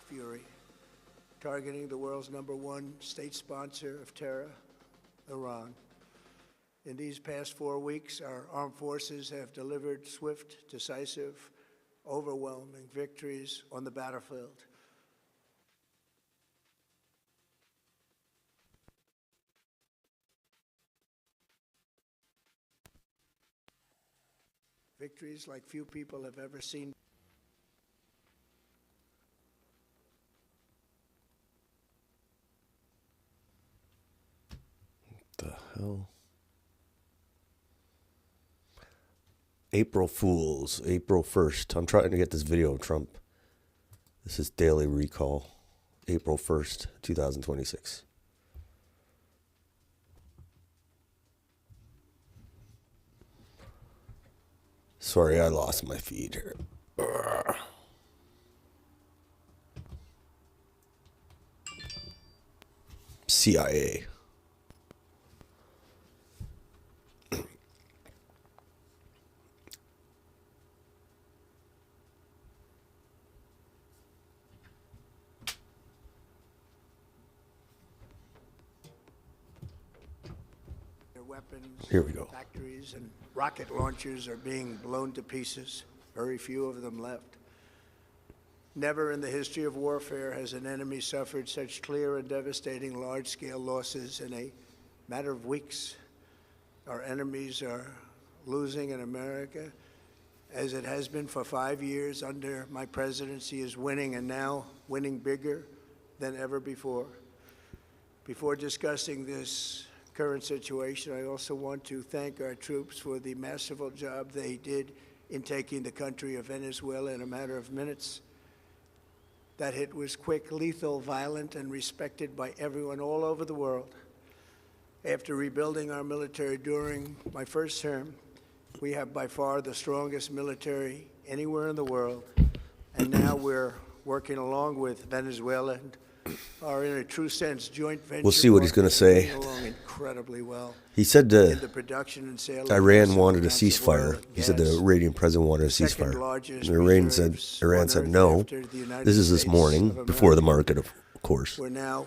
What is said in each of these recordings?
fury, targeting the world's #1 state sponsor of terror, Iran. In these past 4 weeks, our armed forces have delivered swift, decisive, overwhelming victories on the battlefield. Victories like few people have ever seen. The hell? April Fools, April 1st. I'm trying to get this video of Trump. This is Daily Recall, April 1st, 2026. Sorry, I lost my feed here. CIA. Weapons, here we go. Factories and rocket launchers are being blown to pieces. Very few of them left. Never in the history of warfare has an enemy suffered such clear and devastating large-scale losses in a matter of weeks. Our enemies are losing in America, as it has been for 5 years under my presidency, is winning, and now winning bigger than ever before. Before discussing this current situation, I also want to thank our troops for the masterful job they did in taking the country of Venezuela in a matter of minutes. That hit was quick, lethal, violent, and respected by everyone all over the world. After rebuilding our military during my first term, we have by far the strongest military anywhere in the world. And now we're working along with Venezuela and are in a true sense joint venture. We'll see what he's going to say. Along incredibly well. He said in the production and sale of Iran wanted a ceasefire. He said the Iranian president wanted a ceasefire. Iran said no. This is this morning, before the market, of course. We're now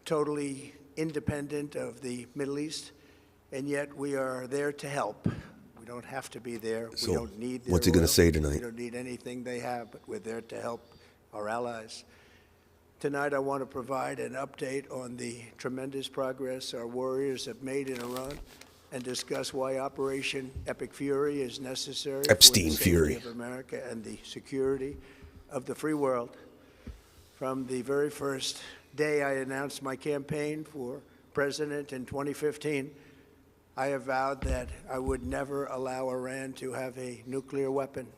totally independent of the Middle East, and yet we are there to help. We don't have to be there. So we don't need their what's he going to oil. say tonight? We don't need anything they have, but we're there to help our allies. Tonight, I want to provide an update on the tremendous progress our warriors have made in Iran and discuss why Operation Epic Fury is necessary Epstein for the safety Fury of America and the security of the free world. From the very first day I announced my campaign for president in 2015, I have vowed that I would never allow Iran to have a nuclear weapon.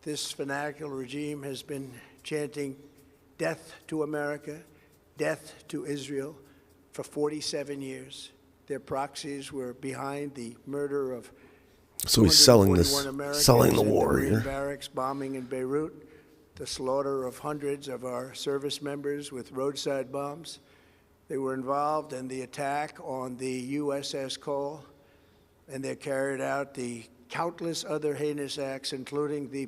This fanatical regime has been chanting death to America, death to Israel for 47 years. Their proxies were behind the murder of So he's selling the war in here. Barracks, bombing in Beirut, the slaughter of hundreds of our service members with roadside bombs. They were involved in the attack on the USS Cole, and they carried out the countless other heinous acts, including the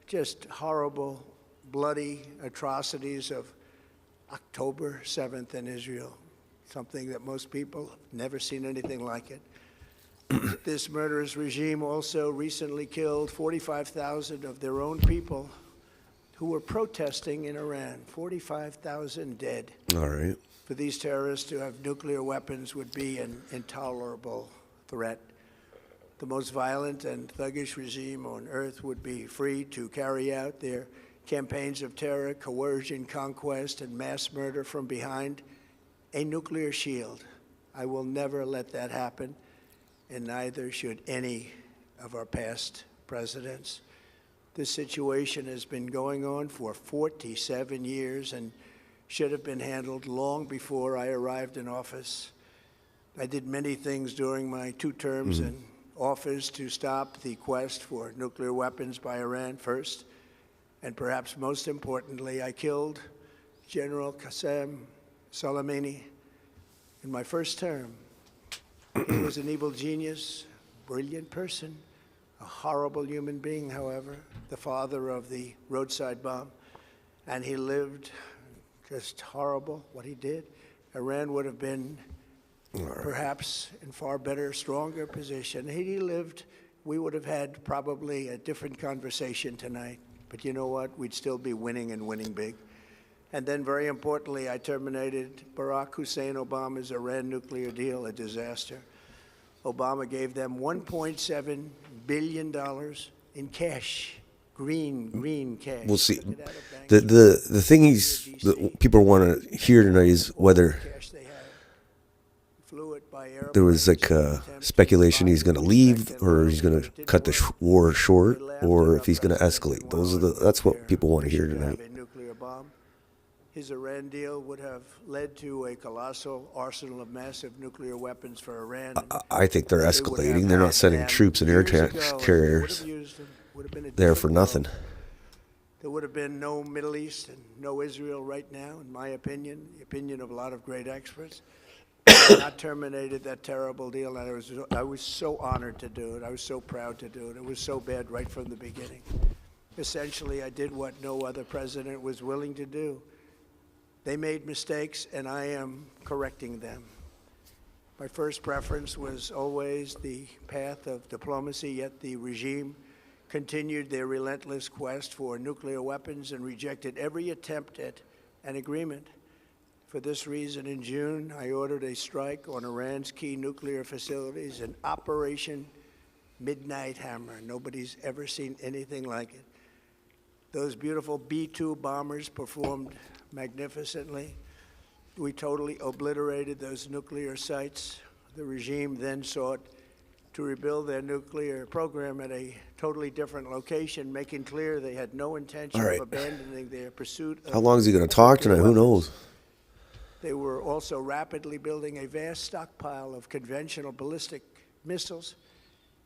just horrible, bloody atrocities of October 7th in Israel, something that most people have never seen anything like it. This murderous regime also recently killed 45,000 of their own people who were protesting in Iran. 45,000 dead. All right. For these terrorists to have nuclear weapons would be an intolerable threat. The most violent and thuggish regime on earth would be free to carry out their campaigns of terror, coercion, conquest, and mass murder from behind a nuclear shield. I will never let that happen, and neither should any of our past presidents. This situation has been going on for 47 years and should have been handled long before I arrived in office. I did many things during my 2 terms in office to stop the quest for nuclear weapons by Iran first. And perhaps most importantly, I killed General Qasem Soleimani in my first term. He was an evil genius, brilliant person, a horrible human being, however, the father of the roadside bomb. and he lived just horrible what he did, Iran would have been perhaps in far better, stronger position. Had he lived, we would have had probably a different conversation tonight. But you know what? We'd still be winning and winning big. And then, very importantly, I terminated Barack Hussein Obama's Iran nuclear deal, a disaster. Obama gave them $1.7 billion in cash, green cash. We'll see. The thing people want to hear tonight is whether there was like speculation he's going to leave, or he's going to cut the war short, or if he's going to escalate. That's what people want to hear tonight. His Iran deal would have led to a colossal arsenal of massive nuclear weapons for Iran. I think they're escalating. They're not sending troops and air carriers there for nothing. There would have been no Middle East and no Israel right now, in my opinion, the opinion of a lot of great experts. Not terminated that terrible deal, and I was so honored to do it. I was so proud to do it. It was so bad right from the beginning. Essentially, I did what no other president was willing to do. They made mistakes, and I am correcting them. My first preference was always the path of diplomacy, yet the regime continued their relentless quest for nuclear weapons and rejected every attempt at an agreement. For this reason, in June, I ordered a strike on Iran's key nuclear facilities, an Operation Midnight Hammer. Nobody's ever seen anything like it. Those beautiful B-2 bombers performed magnificently. We totally obliterated those nuclear sites. The regime then sought to rebuild their nuclear program at a totally different location, making clear they had no intention of abandoning their pursuit of. How long is he going to talk tonight? Who knows? They were also rapidly building a vast stockpile of conventional ballistic missiles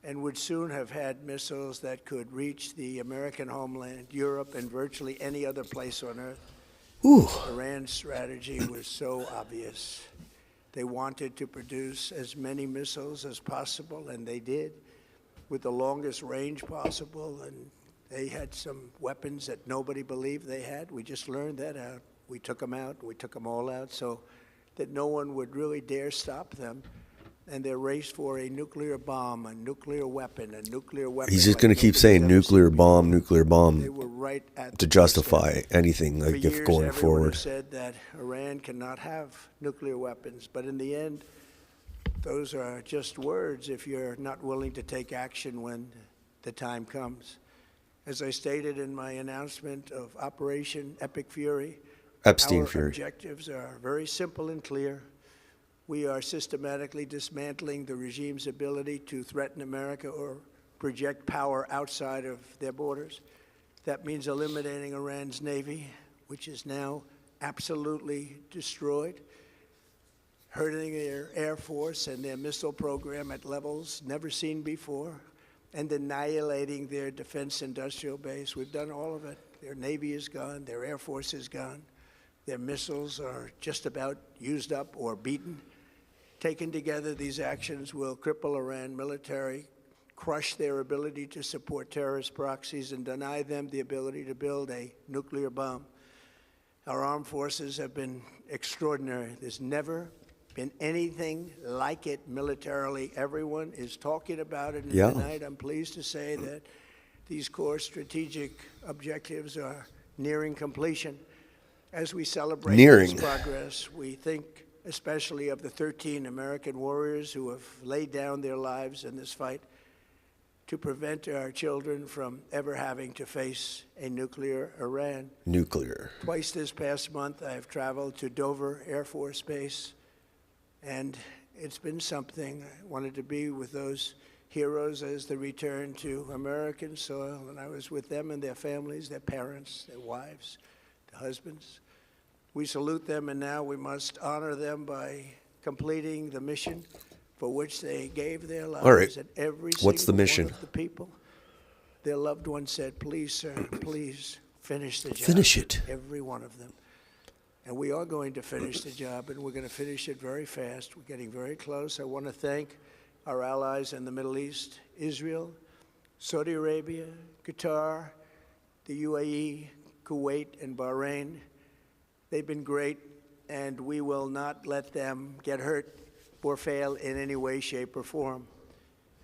and would soon have had missiles that could reach the American homeland, Europe, and virtually any other place on Earth. Ooh. Iran's strategy was so obvious. They wanted to produce as many missiles as possible, and they did, with the longest range possible. And they had some weapons that nobody believed they had. We just learned that out. We took them out. We took them all out so that no one would really dare stop them. And their race for a nuclear bomb, a nuclear weapon, a nuclear weapon. He's just going to keep saying nuclear bomb They were right at to justify anything like if going everyone forward. has said that Iran cannot have nuclear weapons, but in the end, those are just words if you're not willing to take action when the time comes. As I stated in my announcement of Operation Epic Fury, Epstein our Fury. objectives are very simple and clear. We are systematically dismantling the regime's ability to threaten America or project power outside of their borders. That means eliminating Iran's Navy, which is now absolutely destroyed, hurting their Air Force and their missile program at levels never seen before, and annihilating their defense industrial base. We've done all of it. Their Navy is gone. Their Air Force is gone. Their missiles are just about used up or beaten. Taken together, these actions will cripple Iran military, crush their ability to support terrorist proxies, and deny them the ability to build a nuclear bomb. Our armed forces have been extraordinary. There's never been anything like it militarily. Everyone is talking about it. And tonight, I'm pleased to say that these core strategic objectives are nearing completion. As we celebrate this progress, we think especially of the 13 American warriors who have laid down their lives in this fight to prevent our children from ever having to face a nuclear Iran. Twice this past month, I have traveled to Dover Air Force Base, and it's been something. I wanted to be with those heroes as they return to American soil, and I was with them and their families, their parents, their wives, their husbands. We salute them, and now we must honor them by completing the mission for which they gave their lives. All right. And every What's the single mission? one of the people, their loved ones said, please, sir, please finish the job. Finish it. Every one of them. And we are going to finish the job, and we're going to finish it very fast. We're getting very close. I want to thank our allies in the Middle East, Israel, Saudi Arabia, Qatar, the UAE, Kuwait, and Bahrain. They've been great, and we will not let them get hurt or fail in any way, shape, or form.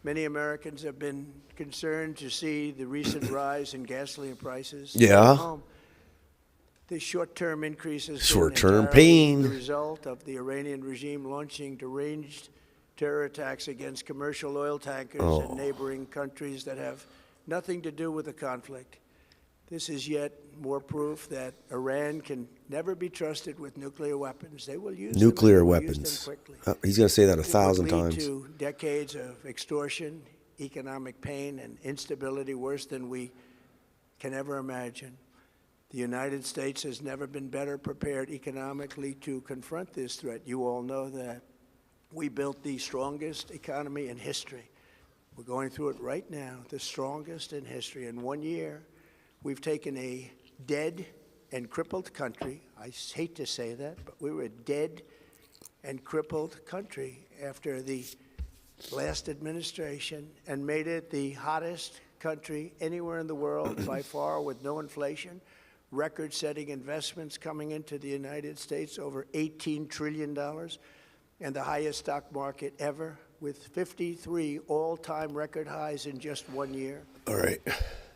Many Americans have been concerned to see the recent rise in gasoline prices. Yeah. Home. The short-term increases Short-term pain. the result of the Iranian regime launching deranged terror attacks against commercial oil tankers in neighboring countries that have nothing to do with the conflict. This is yet more proof that Iran can never be trusted with nuclear weapons. They will use Nuclear them, weapons. Use them quickly. He's going to say that 1,000 It would lead times. to decades of extortion, economic pain, and instability worse than we can ever imagine. The United States has never been better prepared economically to confront this threat. You all know that. We built the strongest economy in history. We're going through it right now, the strongest in history. In 1 year, we've taken a dead and crippled country. I hate to say that, but we were a dead and crippled country after the last administration and made it the hottest country anywhere in the world by far, with no inflation, record-setting investments coming into the United States, over $18 trillion, and the highest stock market ever, with 53 all-time record highs in just 1 year. All right.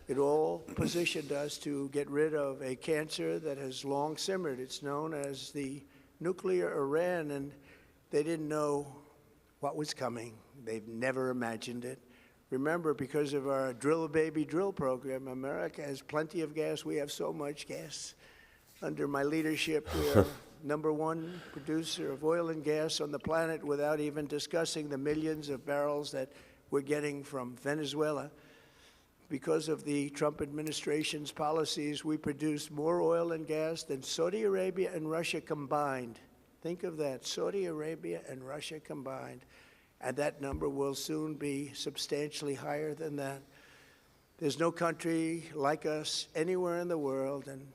It all positioned us to get rid of a cancer that has long simmered. It's known as the nuclear Iran, and they didn't know what was coming. They've never imagined it. Remember, because of our Drill Baby Drill program, America has plenty of gas. We have so much gas. Under my leadership, we are #1 producer of oil and gas on the planet, without even discussing the millions of barrels that we're getting from Venezuela. Because of the Trump administration's policies, we produce more oil and gas than Saudi Arabia and Russia combined. Think of that, Saudi Arabia and Russia combined. And that number will soon be substantially higher than that. There's no country like us anywhere in the world, and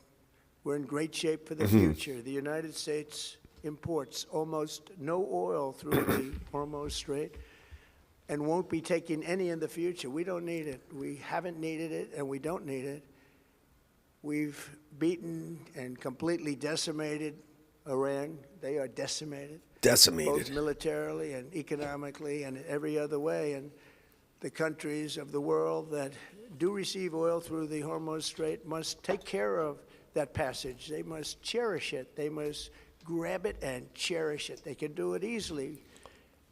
we're in great shape for the future. The United States imports almost no oil through the Hormuz Strait and won't be taking any in the future. We don't need it. We haven't needed it, and we don't need it. We've beaten and completely decimated Iran. They are decimated. Both militarily and economically and in every other way. And the countries of the world that do receive oil through the Hormuz Strait must take care of that passage. They must cherish it. They must grab it and cherish it. They can do it easily.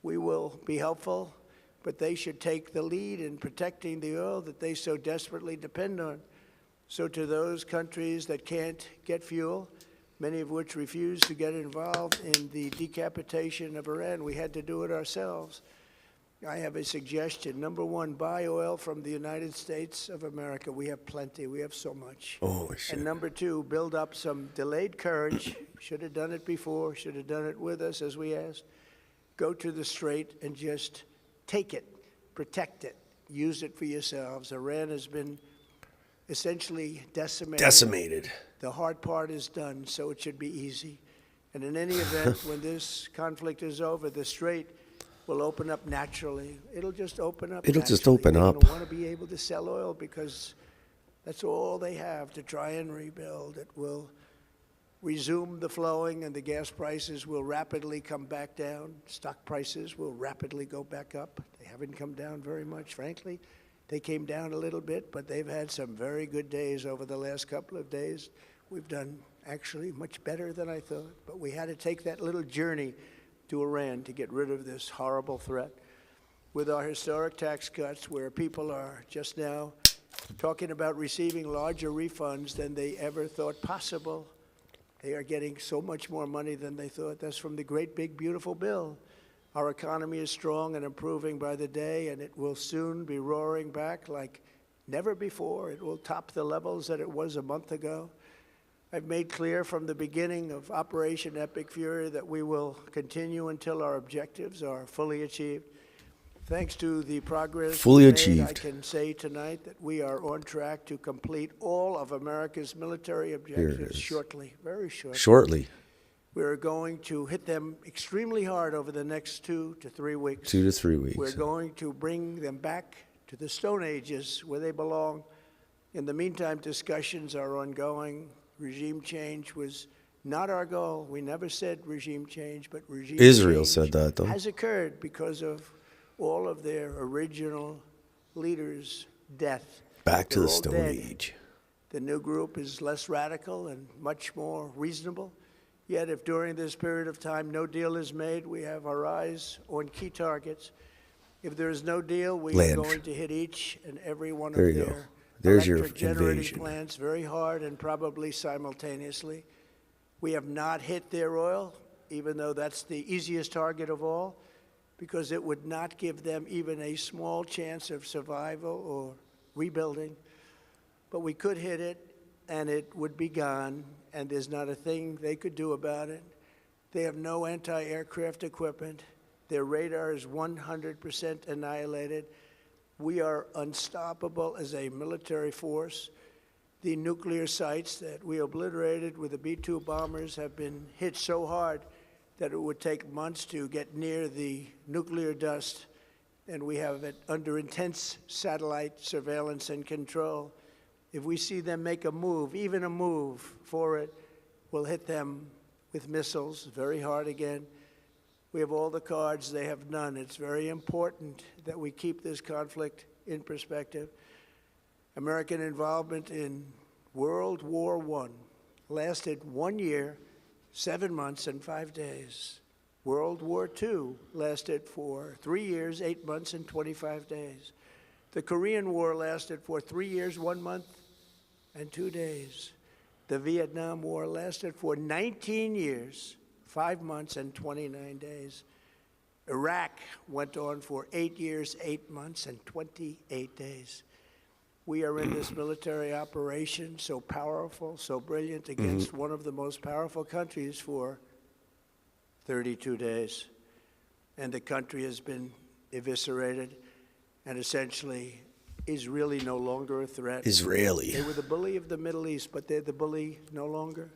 We will be helpful, but they should take the lead in protecting the oil that they so desperately depend on. So to those countries that can't get fuel, many of which refuse to get involved in the decapitation of Iran, we had to do it ourselves. I have a suggestion. #1, buy oil from the United States of America. We have plenty. We have so much. Holy shit. And #2, build up some delayed courage. Should have done it before. Should have done it with us, as we asked. Go to the Strait and just take it, protect it, use it for yourselves. Iran has been essentially decimated. The hard part is done, so it should be easy. And in any event, when this conflict is over, the Strait will open up naturally. It'll just open up. It'll just open up. They want to be able to sell oil because that's all they have to try and rebuild. It will resume the flowing, and the gas prices will rapidly come back down. Stock prices will rapidly go back up. They haven't come down very much, frankly. They came down a little bit, but they've had some very good days over the last couple of days. We've done actually much better than I thought, but we had to take that little journey to Iran to get rid of this horrible threat. With our historic tax cuts, where people are just now talking about receiving larger refunds than they ever thought possible, they are getting so much more money than they thought. That's from the great big beautiful bill. Our economy is strong and improving by the day, and it will soon be roaring back like never before. It will top the levels that it was a month ago. I've made clear from the beginning of Operation Epic Fury that we will continue until our objectives are fully achieved. Thanks to the progress we've made, I can say tonight that we are on track to complete all of America's military objectives shortly, very shortly. We're going to hit them extremely hard over the next 2 to 3 weeks. 2 to 3 weeks. We're going to bring them back to the Stone Ages where they belong, In the meantime, discussions are ongoing. Regime change was not our goal. We never said regime change, but regime Israel change said that, though. has occurred because of all of their original leaders' death. Back to They're the all Stone dead. Age. The new group is less radical and much more reasonable. Yet if during this period of time no deal is made, we have our eyes on key targets. If there is no deal, we are going to hit each and every one of There you go. their There's your electric generating invasion. plants very hard and probably simultaneously. We have not hit their oil, even though that's the easiest target of all, because it would not give them even a small chance of survival or rebuilding. But we could hit it, and it would be gone, and there's not a thing they could do about it. They have no anti-aircraft equipment. Their radar is 100% annihilated. We are unstoppable as a military force. The nuclear sites that we obliterated with the B-2 bombers have been hit so hard that it would take months to get near the nuclear dust, and we have it under intense satellite surveillance and control. If we see them make a move, even a move for it, we'll hit them with missiles very hard again. We have all the cards, they have none. It's very important that we keep this conflict in perspective. American involvement in World War I lasted 1 year, 7 months, and 5 days. World War II lasted for 3 years, 8 months, and 25 days. The Korean War lasted for 3 years, 1 month, and 2 days. The Vietnam War lasted for 19 years, 5 months, and 29 days. Iraq went on for 8 years, 8 months, and 28 days. We are in this military operation, so powerful, so brilliant, against one of the most powerful countries for 32 days. And the country has been eviscerated and essentially is really no longer a threat. Israeli. They were the bully of the Middle East, but they're the bully no longer.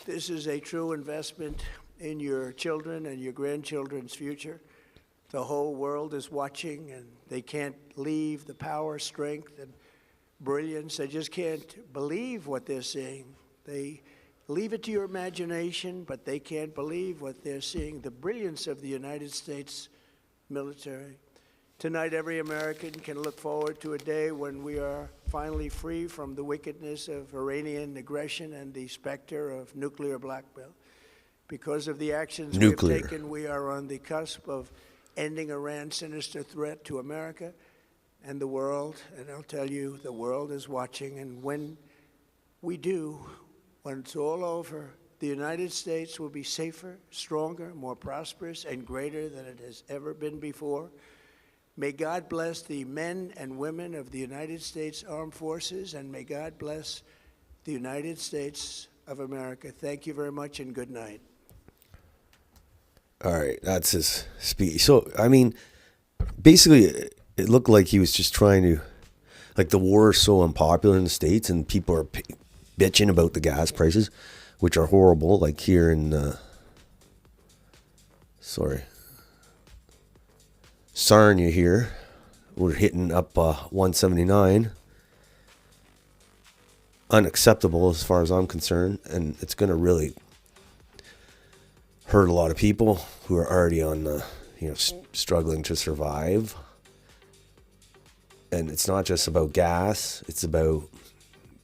This is a true investment in your children and your grandchildren's future. The whole world is watching, and they can't leave the power, strength, and brilliance. They just can't believe what they're seeing. They leave it to your imagination, but they can't believe what they're seeing, the brilliance of the United States military. Tonight, every American can look forward to a day when we are finally free from the wickedness of Iranian aggression and the specter of nuclear blackmail. Because of the actions we have taken, we are on the cusp of ending Iran's sinister threat to America and the world. And I'll tell you, the world is watching. And when we do, when it's all over, the United States will be safer, stronger, more prosperous, and greater than it has ever been before. May God bless the men and women of the United States Armed Forces, and may God bless the United States of America. Thank you very much, and good night. All right, that's his speech. So, I mean, basically, it looked like he was just trying to, like, the war is so unpopular in the States, and people are bitching about the gas prices, which are horrible, like here in, Sarnia here, we're hitting up 179. Unacceptable as far as I'm concerned, and it's going to really hurt a lot of people who are already on, struggling to survive. And it's not just about gas; it's about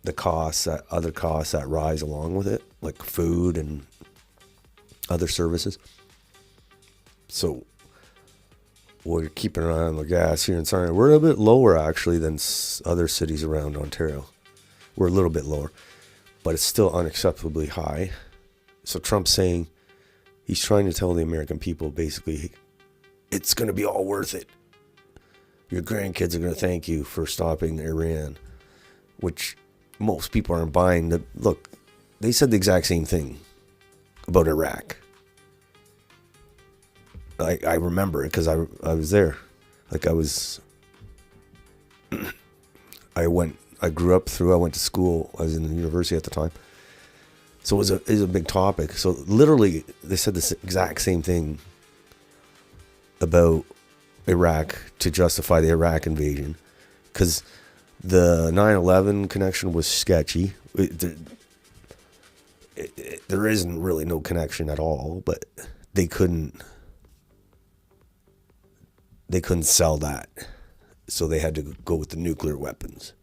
the costs, other costs that rise along with it, like food and other services. So we're keeping an eye on the gas here in Sarnia. We're a bit lower, actually, than other cities around Ontario. We're a little bit lower, but it's still unacceptably high. So Trump's saying, he's trying to tell the American people, basically, it's going to be all worth it. Your grandkids are going to thank you for stopping Iran, which most people aren't buying. Look, they said the exact same thing about Iraq. I remember it because I was there. Like I was, I went to school. I was in the university at the time. So it was a big topic. So literally they said the exact same thing about Iraq to justify the Iraq invasion. Because The 9/11 connection was sketchy. There isn't really no connection at all, but they couldn't sell that. So they had to go with the nuclear weapons.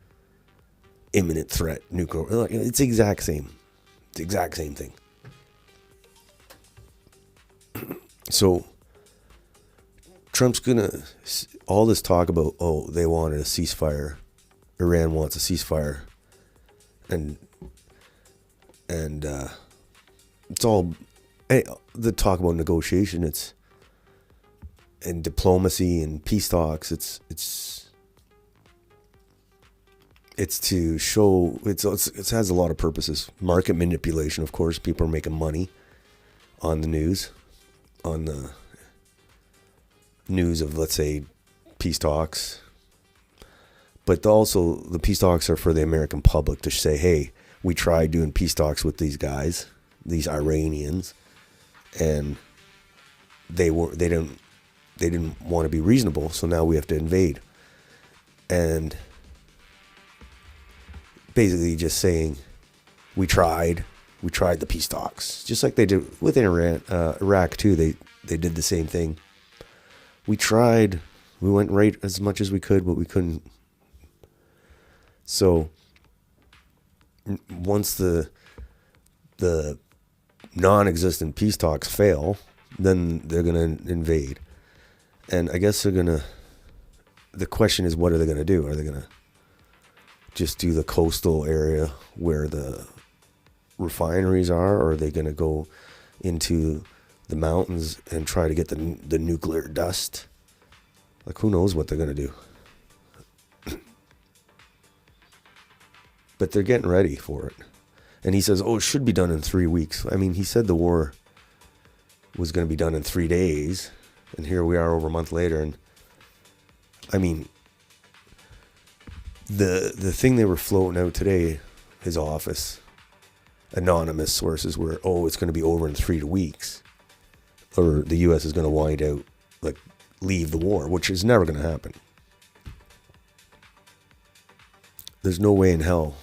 Imminent threat, nuclear. It's the exact same. It's the exact same thing. So Trump's gonna, all this talk about, oh, they wanted a ceasefire. Iran wants a ceasefire. And it's all, the talk about negotiation, and diplomacy and peace talks, it's to show, it has a lot of purposes. Market manipulation, of course. People are making money on the news, on the news of, let's say, peace talks. But also, the peace talks are for the American public to say, hey, we tried doing peace talks with these guys, these Iranians, and they didn't want to be reasonable, so now we have to invade. And basically just saying, we tried the peace talks, just like they did with Iraq too. They did the same thing. We tried, we went right as much as we could, but we couldn't. So once the non-existent peace talks fail, then they're gonna invade. And I guess the question is, what are they gonna do? Are they gonna just do the coastal area where the refineries are, or are they going to go into the mountains and try to get the nuclear dust? Like, who knows what they're going to do? But they're getting ready for it. And he says, oh, it should be done in 3 weeks. I mean, he said the war was going to be done in 3 days, and here we are over a month later. And I mean, the thing they were floating out today, his office, anonymous sources were, oh, it's going to be over in 3 weeks, or the U.S. is going to wind out, like, leave the war, which is never going to happen. There's no way in hell,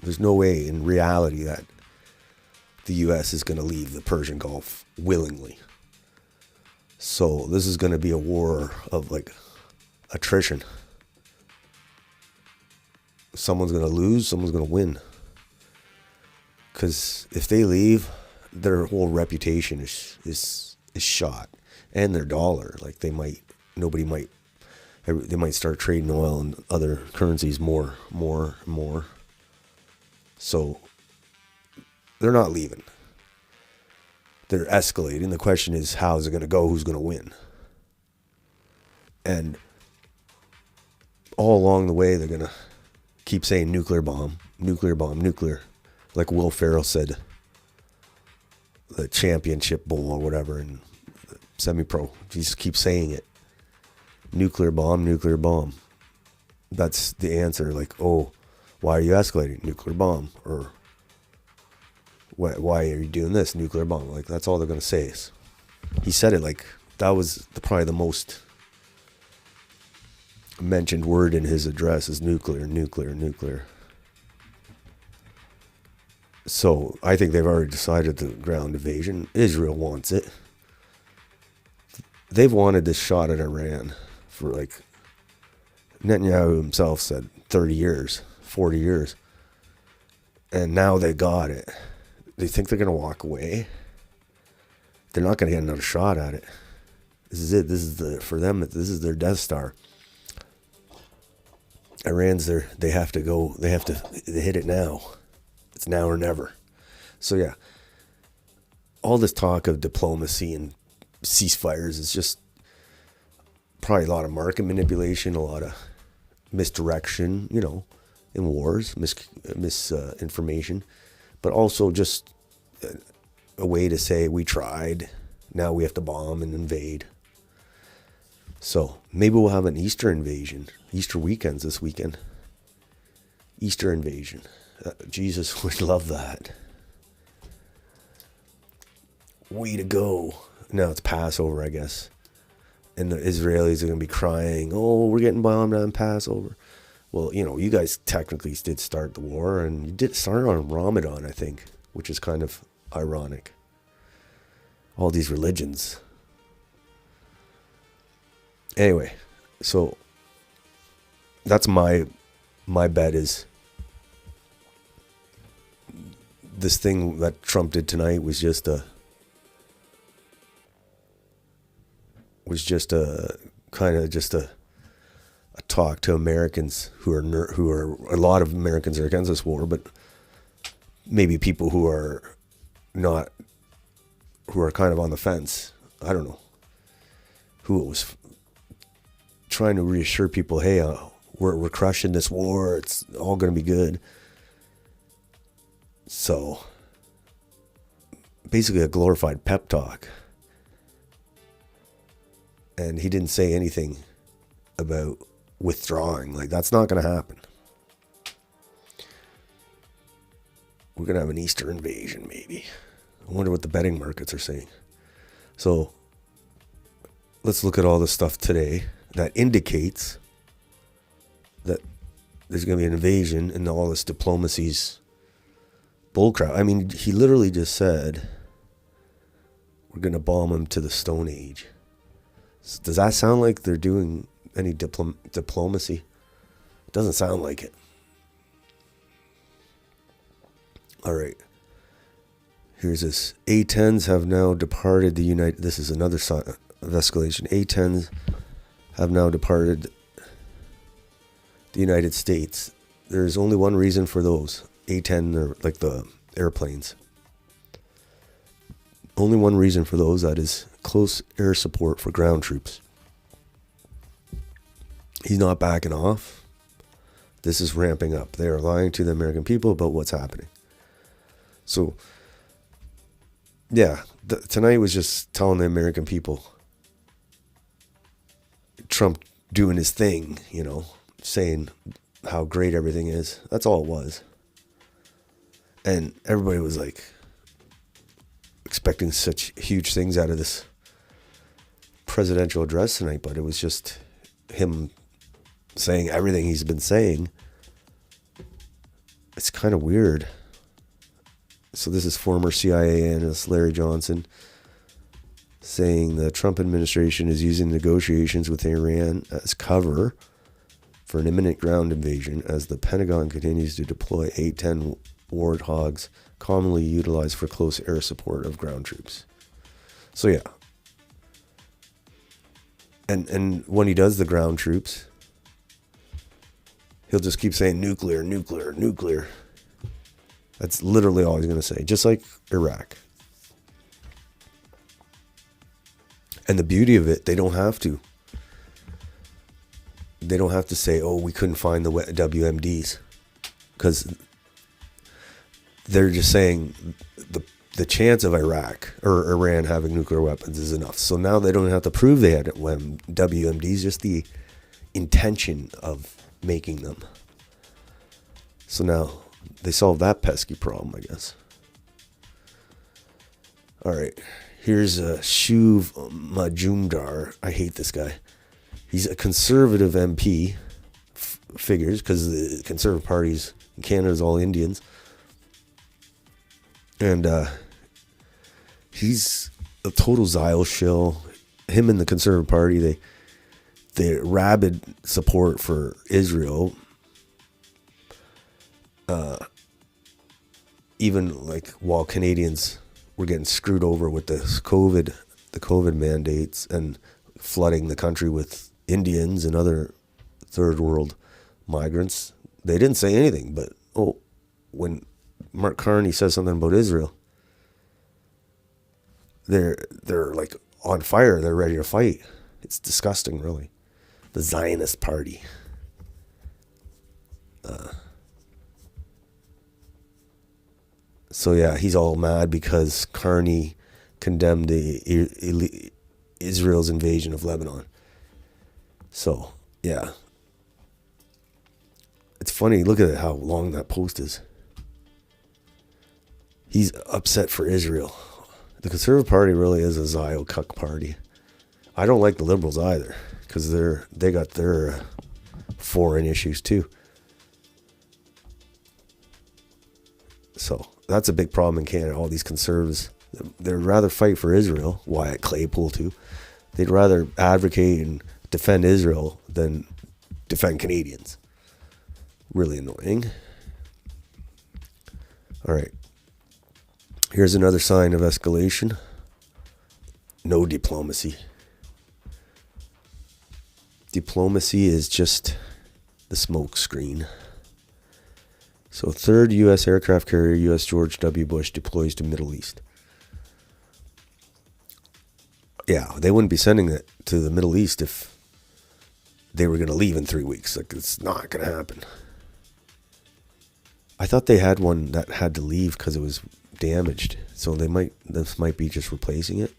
there's no way in reality that the U.S. is going to leave the Persian Gulf willingly. So this is going to be a war of, like, attrition. Someone's going to lose, someone's going to win. Because if they leave, their whole reputation is shot. And their dollar. Like, they might start trading oil and other currencies more. So they're not leaving. They're escalating. The question is, how is it going to go? Who's going to win? And all along the way, they're going to keep saying nuclear bomb. Like Will Ferrell said, the championship bowl or whatever, in semi-pro. He just keeps saying it. Nuclear bomb. That's the answer. Like, oh, why are you escalating? Nuclear bomb. Or why are you doing this? Nuclear bomb. Like, that's all they're going to say. He said it like that was probably the most mentioned word in his address is nuclear. So I think they've already decided the ground invasion. Israel wants it. They've wanted this shot at Iran for, like, Netanyahu himself said 30 years, 40 years. And now they got it. They think they're going to walk away. They're not going to get another shot at it. This is it. For them, this is their Death Star. Iran's they have to hit it now. It's now or never. So yeah, all this talk of diplomacy and ceasefires is just probably a lot of market manipulation, a lot of misdirection, in wars, misinformation, but also just a way to say we tried, now we have to bomb and invade. So maybe we'll have an Easter invasion, Easter weekends this weekend. Easter invasion. Jesus would love that. Way to go. Now it's Passover, I guess. And the Israelis are going to be crying, oh, we're getting bombed on Passover. Well, you guys technically did start the war, and you did start on Ramadan, I think, which is kind of ironic. All these religions. Anyway, so that's my bet is this thing that Trump did tonight was just a talk to Americans who are a lot of Americans are against this war, but maybe people who are kind of on the fence. I don't know. Who it was trying to reassure people, hey, we're crushing this war. It's all going to be good. So basically a glorified pep talk. And he didn't say anything about withdrawing. Like, that's not going to happen. We're going to have an Easter invasion, maybe. I wonder what the betting markets are saying. So let's look at all this stuff today that indicates that there's going to be an invasion, and all this diplomacy's bullcrap. I mean, he literally just said we're going to bomb him to the Stone Age. Does that sound like they're doing any diplomacy? It doesn't sound like it. All right. Here's this. A-10s have now departed the United... This is another sign of escalation. A-10s have now departed the United States. There's only one reason for those. A-10 are like the airplanes. Only one reason for those, that is close air support for ground troops. He's not backing off. This is ramping up. They are lying to the American people about what's happening. So, yeah, tonight was just telling the American people, Trump doing his thing, saying how great everything is. That's all it was. And everybody was like expecting such huge things out of this presidential address tonight, but it was just him saying everything he's been saying. It's kind of weird. So this is former CIA analyst Larry Johnson saying the Trump administration is using negotiations with Iran as cover for an imminent ground invasion as the Pentagon continues to deploy A-10 warthogs commonly utilized for close air support of ground troops. So yeah. And when he does the ground troops, he'll just keep saying nuclear, nuclear, nuclear. That's literally all he's going to say, just like Iraq. And the beauty of it, they don't have to. They don't have to say, oh, we couldn't find the WMDs. Because they're just saying the chance of Iraq or Iran having nuclear weapons is enough. So now they don't have to prove they had WMDs, just the intention of making them. So now they solved that pesky problem, I guess. All right. Here's Shuv Majumdar. I hate this guy. He's a conservative MP, figures, because the Conservative Party's in Canada is all Indians. And he's a total Zyle shill. Him and the Conservative Party, they rabid support for Israel. Even like while Canadians were getting screwed over with the COVID mandates and flooding the country with Indians and other third world migrants, they didn't say anything. But when Mark Carney says something about Israel, they're like on fire. They're ready to fight. It's disgusting, really. The Zionist Party. So yeah, he's all mad because Carney condemned Israel's invasion of Lebanon. So yeah, it's funny. Look at how long that post is. He's upset for Israel. The Conservative Party really is a Zio cuck party. I don't like the Liberals either because they got their foreign issues too. So that's a big problem in Canada. All these conservatives, they'd rather fight for Israel, Wyatt Claypool too. They'd rather advocate and defend Israel than defend Canadians. Really annoying. All right. Here's another sign of escalation. No diplomacy. Diplomacy is just the smoke screen. So third U.S. aircraft carrier, U.S. George W. Bush, deploys to Middle East. Yeah, they wouldn't be sending it to the Middle East if they were going to leave in 3 weeks. Like, it's not going to happen. I thought they had one that had to leave because it was damaged. So this might be just replacing it.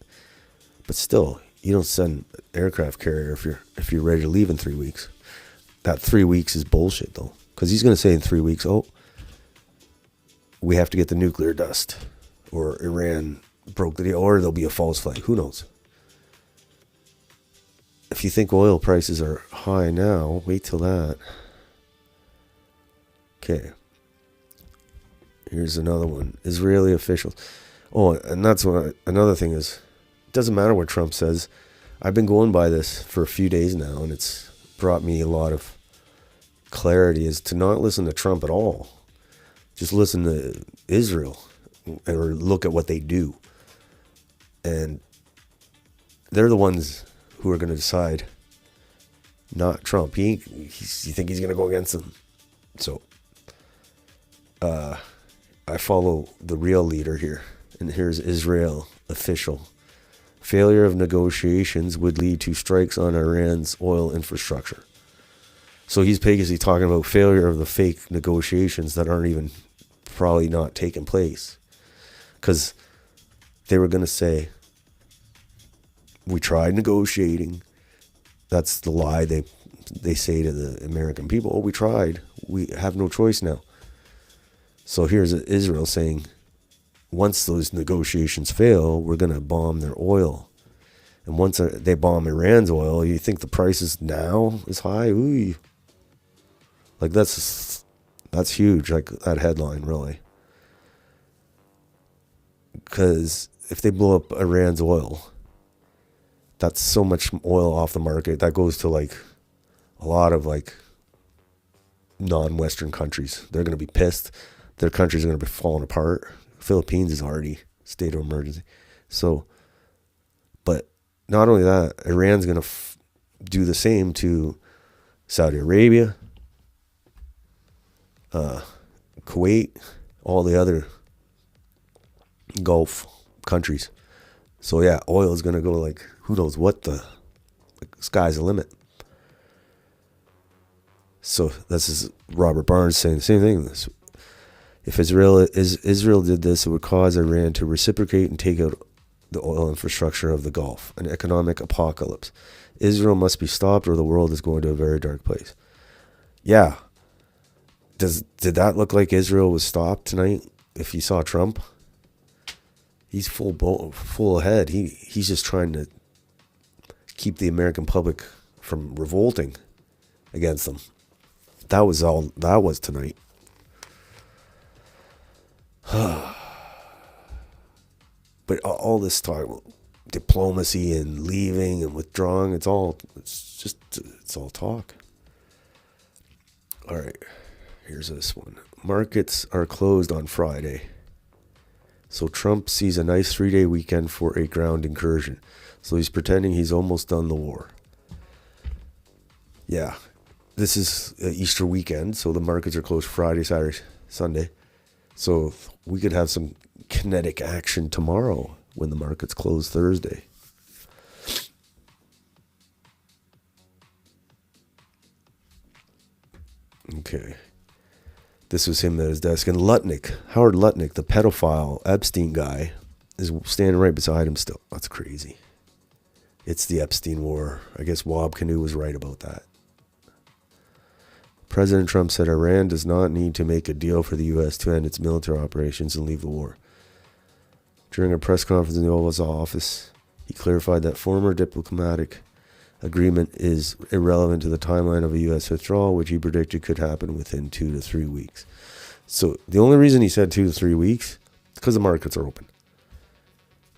But still, you don't send aircraft carrier if you're ready to leave in 3 weeks. That 3 weeks is bullshit though, because he's going to say in 3 weeks, oh, we have to get the nuclear dust, or Iran broke the deal, or there'll be a false flag. Who knows? If you think oil prices are high now, wait till that. Okay. Here's another one. Israeli officials. Oh, and that's another thing is, it doesn't matter what Trump says. I've been going by this for a few days now, and it's brought me a lot of clarity, is to not listen to Trump at all. Just listen to Israel or look at what they do. And they're the ones who are going to decide, not Trump. You think he's going to go against them? So, I follow the real leader here. And here's Israel official. Failure of negotiations would lead to strikes on Iran's oil infrastructure. So he's basically talking about failure of the fake negotiations that aren't even probably not taking place. Because they were going to say, we tried negotiating. That's the lie they say to the American people. Oh, we tried. We have no choice now. So here's Israel saying, once those negotiations fail, we're going to bomb their oil. And once they bomb Iran's oil, you think the prices now is high? Ooh. Like, that's huge, like that headline, really. Because if they blow up Iran's oil, that's so much oil off the market. That goes to, like, a lot of, like, non-Western countries. They're going to be pissed. Their countries are going to be falling apart. Philippines is already state of emergency. So, but not only that, Iran's going to do the same to Saudi Arabia, Kuwait, all the other Gulf countries. So yeah, oil is going to go like, who knows what the sky's the limit. So this is Robert Barnes saying the same thing. If Israel did this, it would cause Iran to reciprocate and take out the oil infrastructure of the Gulf, an economic apocalypse. Israel must be stopped or the world is going to a very dark place. Yeah. Did that look like Israel was stopped tonight? If you saw Trump, he's full ahead. He's just trying to keep the American public from revolting against them. That was all that was tonight. But all this talk about diplomacy and leaving and withdrawing, it's all talk. All right, here's this one. Markets are closed on Friday. So Trump sees a nice 3-day weekend for a ground incursion. So he's pretending he's almost done the war. Yeah, this is Easter weekend, so the markets are closed Friday, Saturday, Sunday. So we could have some kinetic action tomorrow when the markets close Thursday. Okay. This was him at his desk. And Howard Lutnick, the pedophile Epstein guy, is standing right beside him still. That's crazy. It's the Epstein war. I guess Wab Kinew was right about that. President Trump said Iran does not need to make a deal for the U.S. to end its military operations and leave the war. During a press conference in the Oval Office, he clarified that former diplomatic agreement is irrelevant to the timeline of a U.S. withdrawal, which he predicted could happen within 2 to 3 weeks. So the only reason he said 2 to 3 weeks is because the markets are open,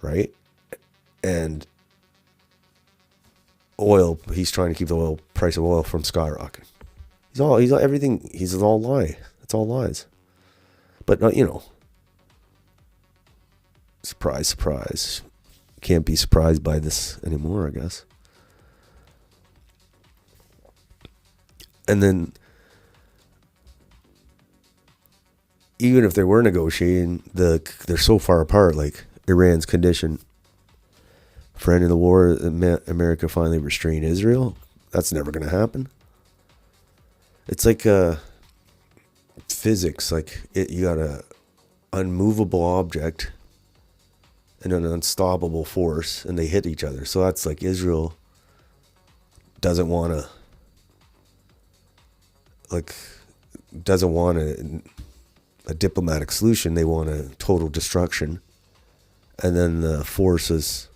right? And oil, he's trying to keep the oil price of oil from skyrocketing. He's all lie. It's all lies. But surprise, surprise. Can't be surprised by this anymore, I guess. And then, even if they were negotiating, they're so far apart. Like Iran's condition for ending the war, America finally restrain Israel. That's never going to happen. It's like physics. Like you got a unmovable object and an unstoppable force, and they hit each other. So that's like Israel doesn't want a diplomatic solution. They want a total destruction. And then the forces,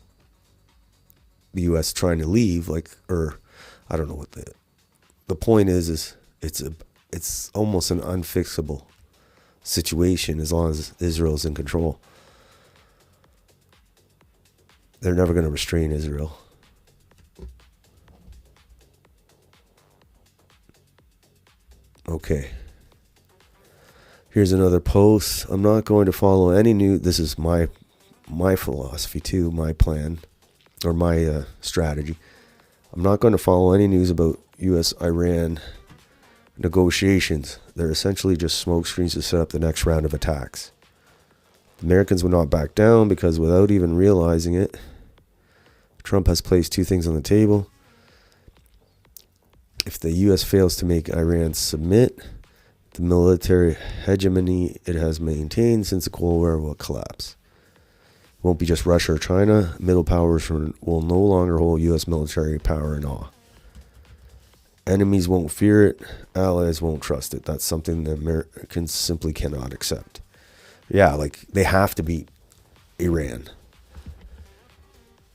the U.S. trying to leave, I don't know what the point is it's almost an unfixable situation as long as Israel's in control. They're never going to restrain Israel. Okay. Here's another post. I'm not going to follow any new. This is my philosophy too, my plan, or my strategy. I'm not going to follow any news about U.S.-Iran negotiations. They're essentially just smokescreens to set up the next round of attacks. Americans would not back down because without even realizing it, Trump has placed 2 things on the table. If the U.S. fails to make Iran submit, the military hegemony it has maintained since the Cold War will collapse. It won't be just Russia or China. Middle powers will no longer hold U.S. military power in awe. Enemies won't fear it. Allies won't trust it. That's something the Americans simply cannot accept. Yeah, they have to beat Iran.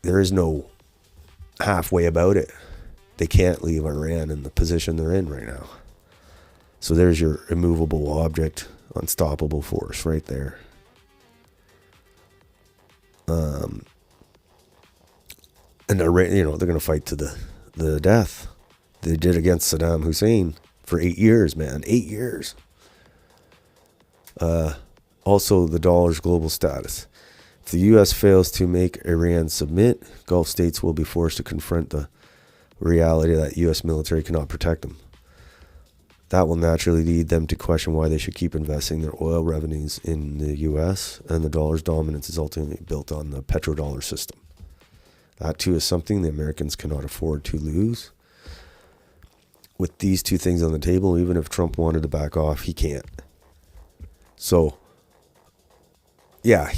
There is no halfway about it. They can't leave Iran in the position they're in right now. So there's your immovable object, unstoppable force right there. And they're going to fight to the death. They did against Saddam Hussein for 8 years, man. 8 years. Also, the dollar's global status. If the U.S. fails to make Iran submit, Gulf states will be forced to confront the reality that U.S. military cannot protect them. That will naturally lead them to question why they should keep investing their oil revenues in the U.S., and the dollar's dominance is ultimately built on the petrodollar system. That, too, is something the Americans cannot afford to lose. With these 2 things on the table, even if Trump wanted to back off, he can't. So, yeah,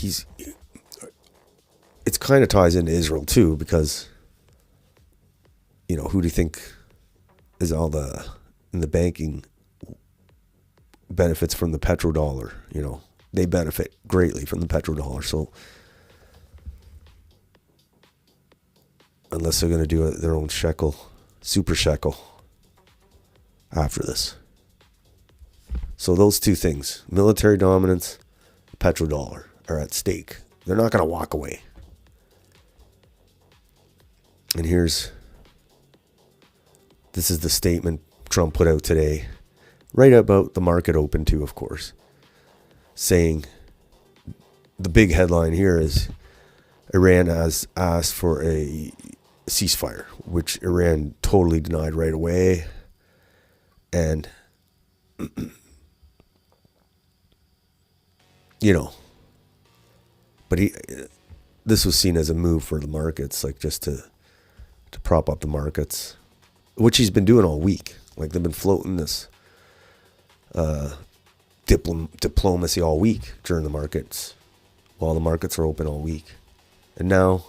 it kind of ties into Israel, too, because, who do you think is in the banking benefits from the petrodollar? They benefit greatly from the petrodollar. So unless they're going to do their own super shekel after this. So those 2 things, military dominance, petrodollar, are at stake. They're not going to walk away. And this is the statement Trump put out today, right about the market open too, of course, saying the big headline here is Iran has asked for a ceasefire, which Iran totally denied right away. And, but this was seen as a move for the markets, just to prop up the markets, which he's been doing all week. They've been floating this diplomacy all week during the markets, while the markets are open all week. And now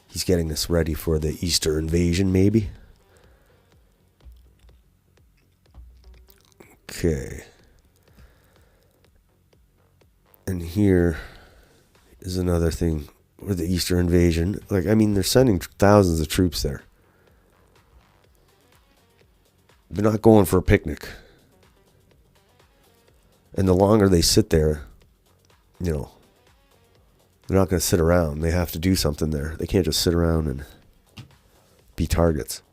he's getting this ready for the Easter invasion, maybe. Okay. And here is another thing with the Easter invasion. They're sending thousands of troops there. They're not going for a picnic. And the longer they sit there, they're not going to sit around. They have to do something there. They can't just sit around and be targets.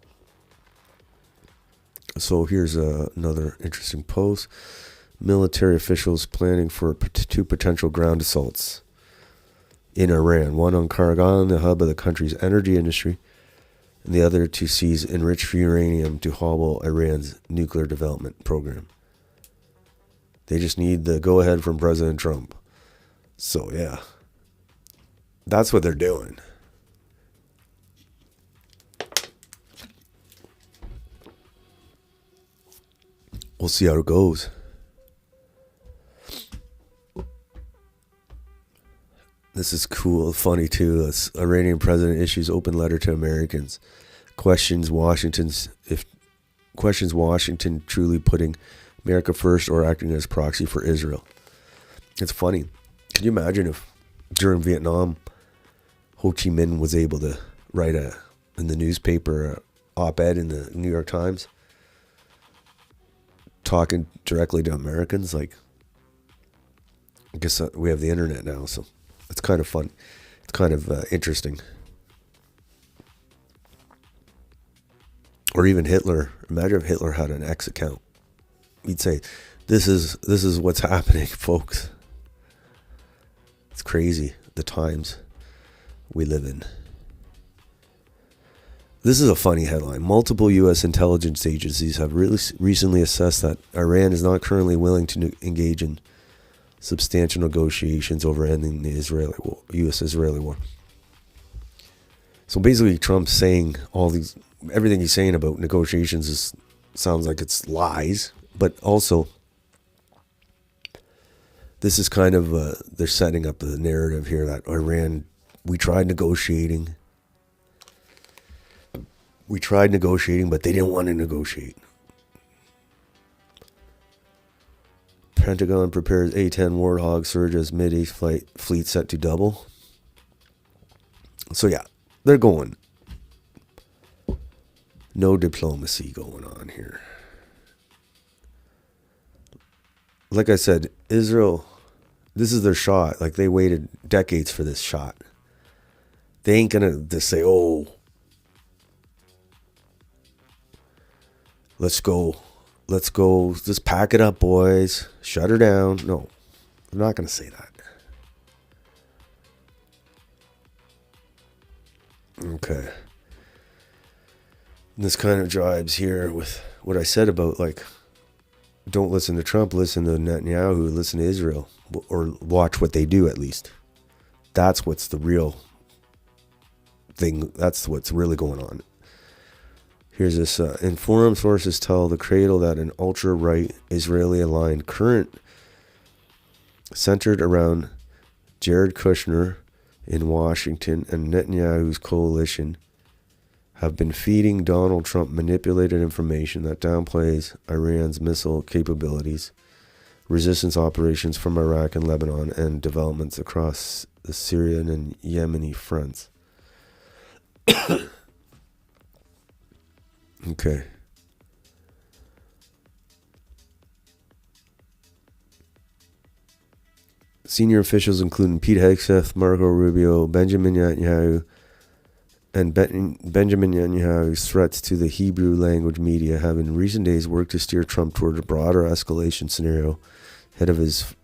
So here's another interesting post. Military officials planning for 2 potential ground assaults in Iran. One on Kargan, the hub of the country's energy industry, and the other to seize enriched uranium to hobble Iran's nuclear development program. They just need the go-ahead from President Trump. So, yeah. That's what they're doing. We'll see how it goes. This is cool, funny too. This Iranian president issues open letter to Americans. Questions Washington truly putting America first or acting as proxy for Israel. It's funny. Can you imagine if during Vietnam, Ho Chi Minh was able to write in the newspaper op-ed in the New York Times talking directly to Americans? Like, I guess we have the internet now, so it's kind of fun. It's kind of interesting. Or even Hitler. Imagine if Hitler had an X account. He'd say, "This is what's happening, folks." It's crazy, the times we live in. This is a funny headline. Multiple U.S. intelligence agencies have recently assessed that Iran is not currently willing to engage in substantial negotiations over ending the U.S.-Israeli war. So basically, Trump's saying everything he's saying about negotiations sounds like it's lies, but also this is kind of they're setting up the narrative here that Iran, we tried negotiating, but they didn't want to negotiate. Pentagon prepares A-10 Warthog surge as Mid-East fleet set to double. So yeah, they're going. No diplomacy going on here. Like I said, Israel, this is their shot. Like, they waited decades for this shot. They ain't going to just say, "Oh, let's go, just pack it up, boys, shut her down." No, they're not going to say that. Okay. And this kind of jives here with what I said about, like, don't listen to Trump, listen to Netanyahu, listen to Israel, or watch what they do at least. That's what's the real thing. That's what's really going on. Here's this. Informed sources tell the Cradle that an ultra-right Israeli-aligned current centered around Jared Kushner in Washington and Netanyahu's coalition have been feeding Donald Trump manipulated information that downplays Iran's missile capabilities, resistance operations from Iraq and Lebanon, and developments across the Syrian and Yemeni fronts. Okay. Senior officials, including Pete Hegseth, Marco Rubio, Benjamin Netanyahu, and Benjamin Netanyahu's threats to the Hebrew language media, have in recent days worked to steer Trump toward a broader escalation scenario ahead of his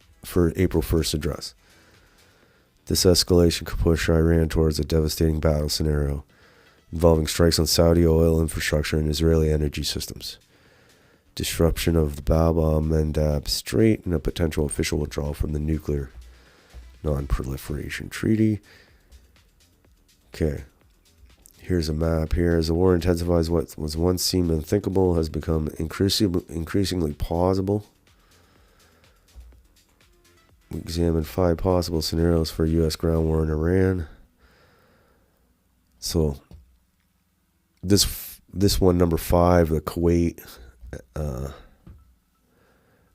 April 1st address. This escalation could push Iran towards a devastating battle scenario involving strikes on Saudi oil infrastructure and Israeli energy systems, disruption of the Bab el-Mandab Strait, and a potential official withdrawal from the Nuclear Non-Proliferation Treaty. Okay. Here's a map here. As the war intensifies, what was once seemed unthinkable has become increasingly plausible. We examined 5 possible scenarios for a U.S. ground war in Iran. So, this one, number 5, the Kuwait.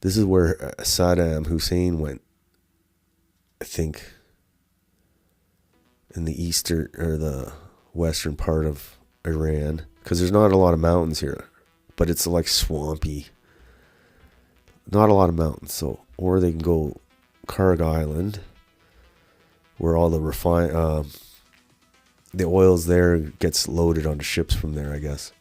This is where Saddam Hussein went, I think, in the eastern or the western part of Iran, because there's not a lot of mountains here, but it's like swampy. Not a lot of mountains, so or they can go Carg Island, where all the the oils there gets loaded onto ships from there, I guess.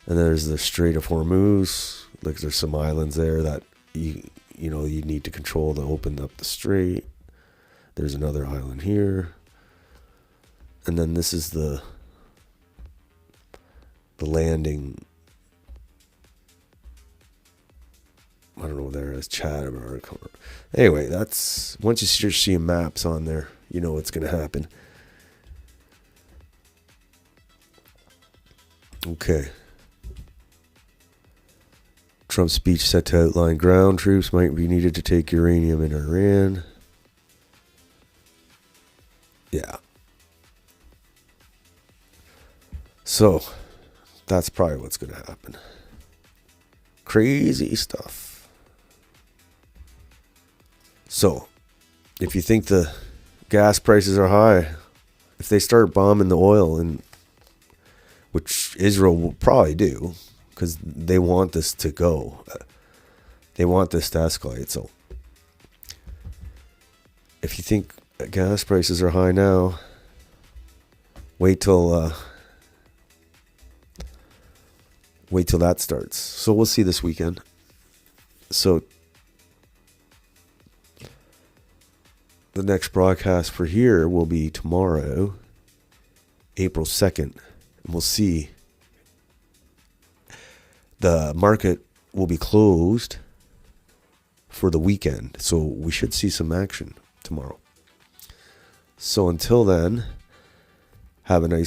And there's the Strait of Hormuz. Like there's some islands there that you need to control to open up the strait. There's another island here. And then this is the landing. I don't know there is Chatham or anyway, that's once you start seeing maps on there, you know what's gonna happen. Okay. Trump's speech set to outline ground troops might be needed to take uranium in Iran. Yeah. So, that's probably what's going to happen. Crazy stuff. So, if you think the gas prices are high, if they start bombing the oil, and which Israel will probably do, because they want this to go. They want this to escalate. So, if you think gas prices are high now, wait till that starts. So we'll see this weekend. So the next broadcast for here will be tomorrow, April 2nd. And we'll see. The market will be closed for the weekend. So we should see some action tomorrow. So until then, have a nice